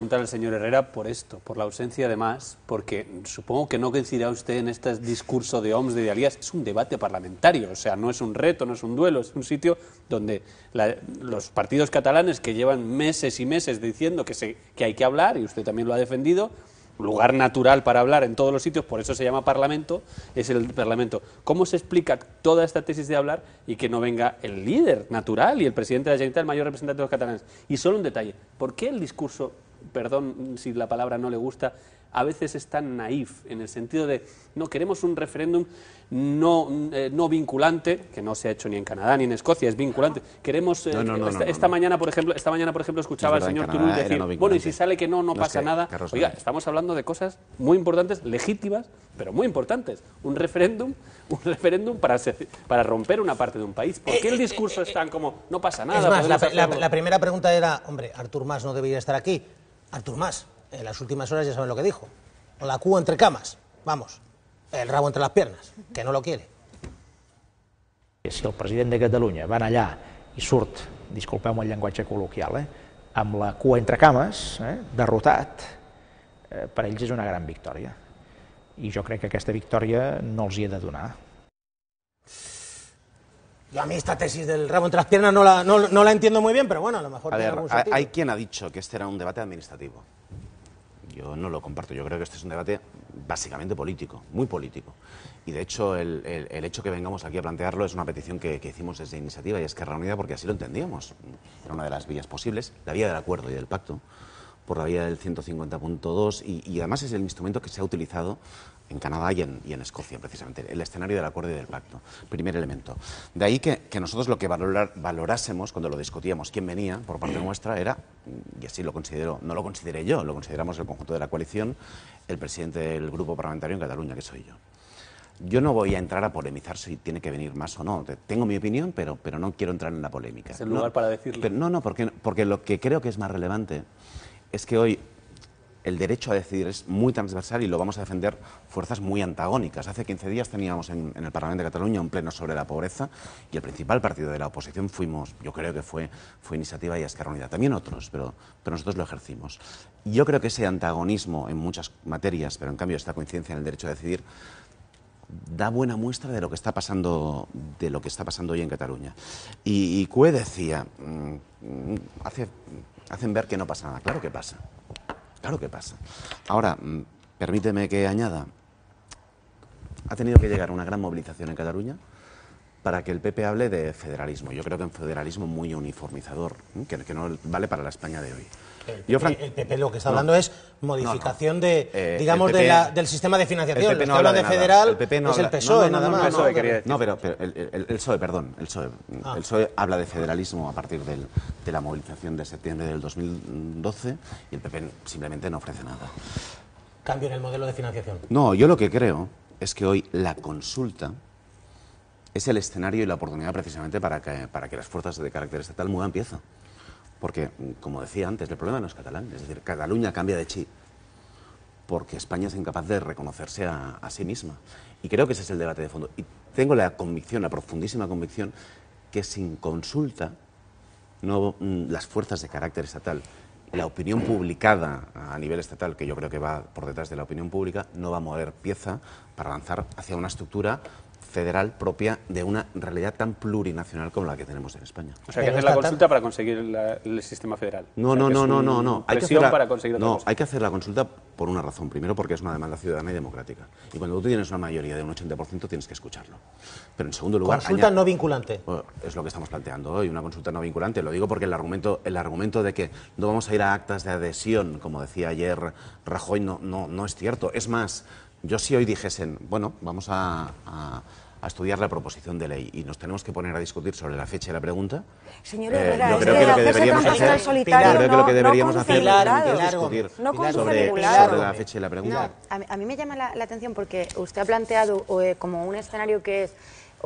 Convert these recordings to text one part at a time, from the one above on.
Preguntar al señor Herrera por esto, por la ausencia además, porque supongo que no coincidirá usted en este discurso de OMS, de idealías, es un debate parlamentario, o sea, no es un reto, no es un duelo, es un sitio donde los partidos catalanes que llevan meses y meses diciendo que hay que hablar, y usted también lo ha defendido, lugar natural para hablar en todos los sitios, por eso se llama Parlamento, es el Parlamento. ¿Cómo se explica toda esta tesis de hablar y que no venga el líder natural y el presidente de la Generalitat, el mayor representante de los catalanes? Y solo un detalle, ¿por qué el discurso, perdón si la palabra no le gusta, a veces es tan naif, en el sentido de, no, queremos un referéndum no vinculante, que no se ha hecho ni en Canadá ni en Escocia, es vinculante. Queremos, esta mañana, por ejemplo, escuchaba al señor Turull decir, bueno, y si sale que no pasa nada. Oiga, estamos hablando de cosas muy importantes, legítimas, pero muy importantes. Un referéndum para romper una parte de un país. ¿Por qué el discurso es tan como, no pasa nada? Es más, la primera pregunta era, hombre, Artur Mas no debería estar aquí. Artur Mas, en las últimas horas ya saben lo que dijo. O la cua entre camas, vamos, el rabo entre las piernas, que no lo quiere. Si el president de Catalunya va allà i surt, disculpeu-me el llenguatge col·loquial, amb la cua entre cames, derrotat, per ells és una gran victòria. I jo crec que aquesta victòria no els hi he de donar. Yo a mí esta tesis del rabo entre las piernas no la entiendo muy bien, pero bueno, a lo mejor tiene algún sentido. Hay quien ha dicho que este era un debate administrativo. Yo no lo comparto, yo creo que este es un debate básicamente político, muy político. Y de hecho el hecho que vengamos aquí a plantearlo es una petición que hicimos desde Iniciativa y Esquerra Unida porque así lo entendíamos. Era una de las vías posibles, la vía del acuerdo y del pacto, por la vía del 150.2 y además es el instrumento que se ha utilizado en Canadá y en Escocia, precisamente, el escenario del acuerdo y del pacto, primer elemento. De ahí que nosotros lo que valorásemos cuando lo discutíamos, quién venía por parte nuestra era, y así lo considero, no lo consideré yo, lo consideramos el conjunto de la coalición, el presidente del grupo parlamentario en Cataluña, que soy yo. Yo no voy a entrar a polemizar si tiene que venir más o no. Tengo mi opinión, pero no quiero entrar en la polémica. Es el lugar para decirlo. Pero porque lo que creo que es más relevante es que hoy el derecho a decidir es muy transversal y lo vamos a defender fuerzas muy antagónicas. Hace 15 días teníamos en el Parlamento de Cataluña un pleno sobre la pobreza y el principal partido de la oposición yo creo que fue Iniciativa y Esquerra Unida. También otros, pero nosotros lo ejercimos. Y yo creo que ese antagonismo en muchas materias, pero en cambio esta coincidencia en el derecho a decidir, da buena muestra de lo que está pasando hoy en Cataluña. Y Cue decía, hacen ver que no pasa nada. Claro que pasa. Claro que pasa. Ahora, permíteme que añada, ha tenido que llegar una gran movilización en Cataluña para que el PP hable de federalismo. Yo creo que un federalismo muy uniformizador, que no vale para la España de hoy. El PP lo que está hablando es modificación digamos, del sistema de financiación. El PP no habla de federal, es el PSOE, nada más. No, pero el PSOE, perdón, el PSOE habla de federalismo a partir de la movilización de septiembre del 2012 y el PP simplemente no ofrece nada. Cambio en el modelo de financiación. No, yo lo que creo es que hoy la consulta es el escenario y la oportunidad precisamente para que las fuerzas de carácter estatal muevan pieza. Porque, como decía antes, el problema no es catalán, es decir, Cataluña cambia de chip porque España es incapaz de reconocerse a sí misma. Y creo que ese es el debate de fondo. Y tengo la convicción, la profundísima convicción, que sin consulta, las fuerzas de carácter estatal, la opinión publicada a nivel estatal, que yo creo que va por detrás de la opinión pública, no va a mover pieza para avanzar hacia una estructura federal propia de una realidad tan plurinacional como la que tenemos en España. O sea, hay que hacer la consulta para conseguir el sistema federal. No. Hay que hacer la consulta por una razón. Primero, porque es una demanda ciudadana y democrática. Y cuando tú tienes una mayoría de un 80%, tienes que escucharlo. Pero en segundo lugar... Consulta no vinculante. Es lo que estamos planteando hoy, una consulta no vinculante. Lo digo porque el argumento de que no vamos a ir a actas de adhesión, como decía ayer Rajoy, no es cierto. Es más, yo si hoy dijesen, bueno, vamos a estudiar la proposición de ley y nos tenemos que poner a discutir sobre la fecha de la pregunta. Señor Herrera, yo creo que lo que deberíamos hacer es discutir sobre la fecha de la pregunta. No, a mí me llama la atención porque usted ha planteado como un escenario que es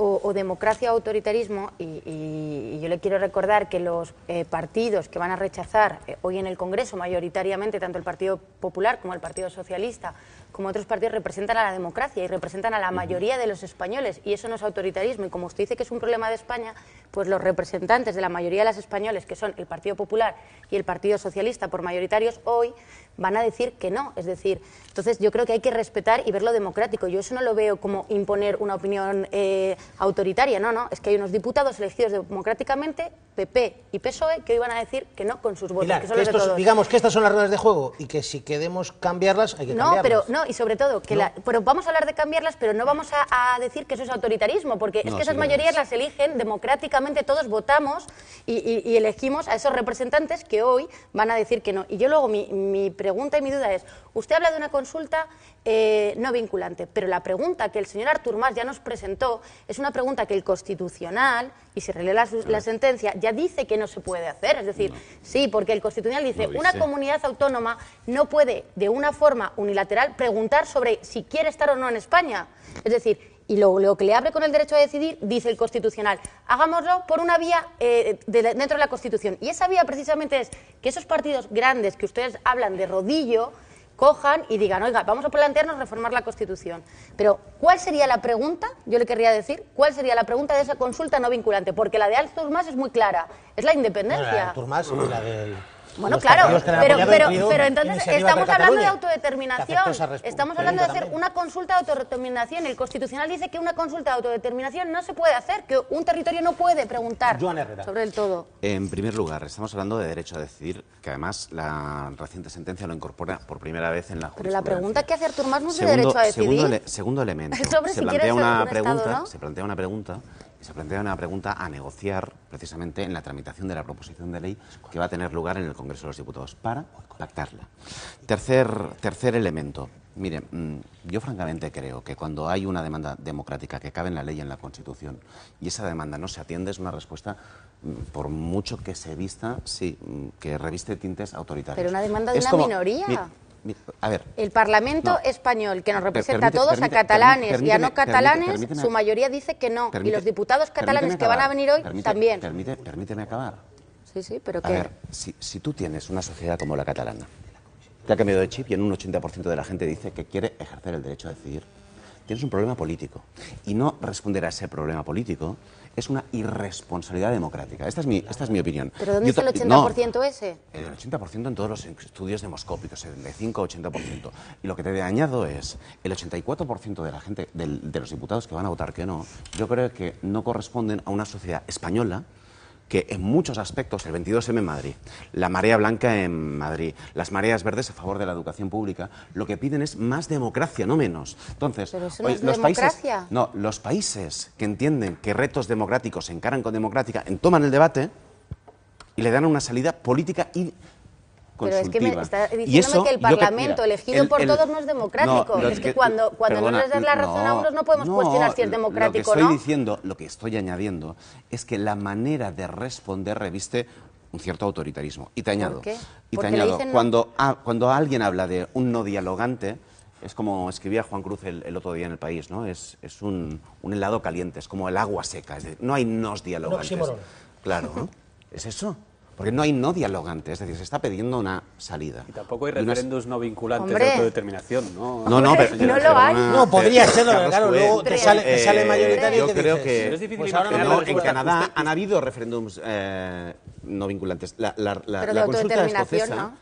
o democracia o autoritarismo, y yo le quiero recordar que los partidos que van a rechazar hoy en el Congreso mayoritariamente, tanto el Partido Popular como el Partido Socialista, como otros partidos, representan a la democracia y representan a la mayoría de los españoles, y eso no es autoritarismo. Y como usted dice que es un problema de España, pues los representantes de la mayoría de los españoles, que son el Partido Popular y el Partido Socialista por mayoritarios, hoy van a decir que no. Es decir, entonces yo creo que hay que respetar y verlo democrático. Yo eso no lo veo como imponer una opinión autoritaria, no, es que hay unos diputados elegidos democráticamente, PP y PSOE, que hoy van a decir que no con sus votos, Pilar, que son los de todos. digamos que estas son las reglas de juego y que si queremos cambiarlas hay que cambiarlas. Y sobre todo, pero vamos a hablar de cambiarlas, pero no vamos a decir que eso es autoritarismo, porque es que esas mayorías las eligen democráticamente, todos votamos y elegimos a esos representantes que hoy van a decir que no. Y yo luego mi pregunta y mi duda es, usted habla de una consulta no vinculante, pero la pregunta que el señor Artur Mas ya nos presentó es una pregunta que el Constitucional, y si relee la sentencia, ya dice que no se puede hacer. Es decir, sí, porque el Constitucional dice, una comunidad autónoma no puede de una forma unilateral preguntar sobre si quiere estar o no en España. Es decir, y lo que le abre con el derecho a decidir, dice el Constitucional, hagámoslo por una vía dentro de la Constitución. Y esa vía precisamente es que esos partidos grandes que ustedes hablan de rodillo, cojan y digan, oiga, vamos a plantearnos reformar la Constitución. Pero, ¿cuál sería la pregunta? Yo le querría decir, ¿cuál sería la pregunta de esa consulta no vinculante? Porque la de Artur Mas es muy clara, es la independencia. No, la de Artur Mas y la del... Bueno, claro, pero entonces estamos hablando de autodeterminación, estamos hablando de hacer una consulta de autodeterminación. El Constitucional dice que una consulta de autodeterminación no se puede hacer, que un territorio no puede preguntar sobre el todo. En primer lugar, estamos hablando de derecho a decidir, que además la reciente sentencia lo incorpora por primera vez en la jurisprudencia. Pero la pregunta que hace Artur Mas no es de derecho a decidir. Segundo elemento, se plantea una pregunta a negociar precisamente en la tramitación de la proposición de ley que va a tener lugar en el Congreso de los Diputados para pactarla. Tercer elemento. Mire, yo francamente creo que cuando hay una demanda democrática que cabe en la ley y en la Constitución y esa demanda no se atiende, es una respuesta, por mucho que se vista, sí, que reviste tintes autoritarios. Pero una demanda de una minoría. A ver, el Parlamento español, que nos representa a todos, a catalanes y a no catalanes, su mayoría dice que no. Y los diputados catalanes que van a venir hoy también. Permíteme acabar. Sí, pero a ver, si tú tienes una sociedad como la catalana, que ha cambiado de chip y en un 80% de la gente dice que quiere ejercer el derecho a decidir, tienes un problema político. Y no responder a ese problema político es una irresponsabilidad democrática. Esta es mi opinión. ¿Pero dónde está el 80% ese? El 80% en todos los estudios demoscópicos, 75-80%. Y lo que te añado es, el 84% de la gente, de los diputados que van a votar que no, yo creo que no corresponden a una sociedad española que en muchos aspectos, el 22M en Madrid, la marea blanca en Madrid, las mareas verdes a favor de la educación pública, lo que piden es más democracia, no menos. Entonces, pero eso no es democracia. Los países que entienden que retos democráticos se encaran con democrática, toman el debate y le dan una salida política y consultiva. Pero es que me está diciéndome que el Parlamento elegido por todos no es democrático. Es que cuando no les das la razón a unos no podemos cuestionar si es democrático o no. Lo que estoy añadiendo es que la manera de responder reviste un cierto autoritarismo. Y te añado, cuando alguien habla de un no dialogante, es como escribía Juan Cruz el otro día en El País, ¿no? Es un helado caliente, es como el agua seca, es decir, no hay nos dialogantes. Claro, ¿no? Es eso. Porque no hay no dialogante, es decir, se está pidiendo una salida. Y tampoco hay referéndums no vinculantes de autodeterminación, ¿no? No lo hay. No, podría serlo, pero claro, luego te sale mayoritario. Yo creo que en Canadá han habido referéndums no vinculantes. La consulta escocesa,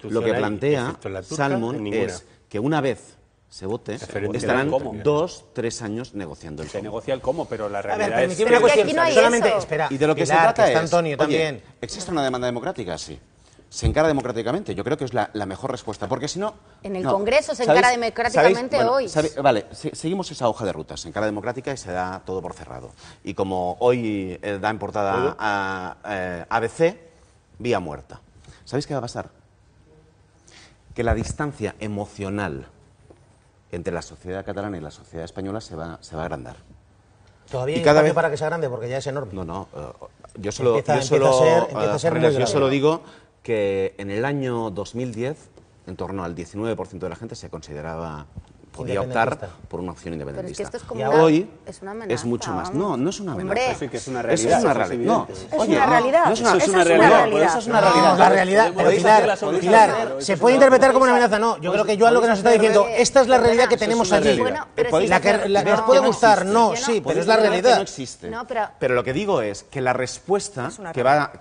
lo que plantea Salmon es que una vez se vote, estarán 2-3 años negociando el cómo. Se negocia el cómo, pero la realidad es... Pero que aquí no hay solamente, eso. Espera, y de lo que se trata es, Antonio, también. ¿existe una demanda democrática? Sí. ¿Se encara democráticamente? Yo creo que es la mejor respuesta, porque si no... En el Congreso se encara democráticamente hoy. Vale, seguimos esa hoja de ruta, se encara democrática y se da todo por cerrado. Y como hoy da en portada a ABC, vía muerta. ¿Sabéis qué va a pasar? Que la distancia emocional entre la sociedad catalana y la sociedad española se va a agrandar. Todavía hay espacio para que sea grande porque ya es enorme. Yo solo digo que en el año 2010, en torno al 19% de la gente se consideraba podía optar por una opción independentista. Pero es que esto es como Hoy es una amenaza, es mucho más. vamos. No es una amenaza. Hombre. Sí, que es una Eso realidad. es una eso es realidad. No, evidente. Es oye, una realidad. no es una, Eso es una realidad. realidad. Eso es una No, realidad. la realidad, pero Pilar, se puede interpretar como una amenaza, no. Yo creo que Joan lo que nos está diciendo, esta es la realidad que tenemos allí. Bueno, pero Podéis sí, La que pero- nos puede no gustar, existe. no, Yo sí, pero Podéis es la negar que realidad. no existe. No, pero- lo que digo es que la respuesta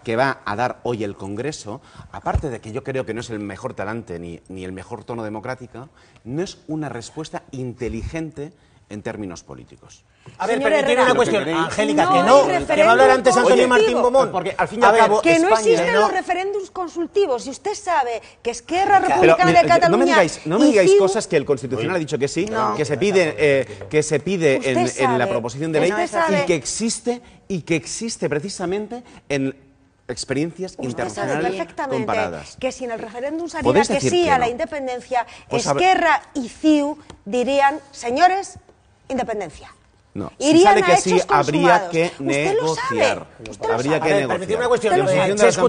que va a dar hoy el Congreso, aparte de que yo creo que no es el mejor talante ni el mejor tono democrático, no es una respuesta inteligente en términos políticos. A ver, Señor pero tiene Herrera, una cuestión, lo que queréis. Angélica, No que hay no, que va a hablar referéndum antes Antonio Martín consultivo. Bomón. Porque al fin y A al ver, cabo, Que no España, existen no. los referéndums consultivos. Y usted sabe que Esquerra Pero, Republicana de mira, Cataluña no me y digáis CiU cosas que el Constitucional ha dicho que sí, que se pide Usted en la sabe, proposición de ley usted sabe. y que existe precisamente en experiencias Usted sabe internacionales perfectamente comparadas. que si en el referéndum saliera Podéis que decir sí que a la no. independencia, Pues a ver- Esquerra y CiU dirían, señores, independencia. No, si Irían sale a que sí, hechos habría consumados. que Usted lo sabe. negociar. Usted lo Habría sabe. que A ver, negociar. permitidme una cuestión, Usted lo sabe. Chescu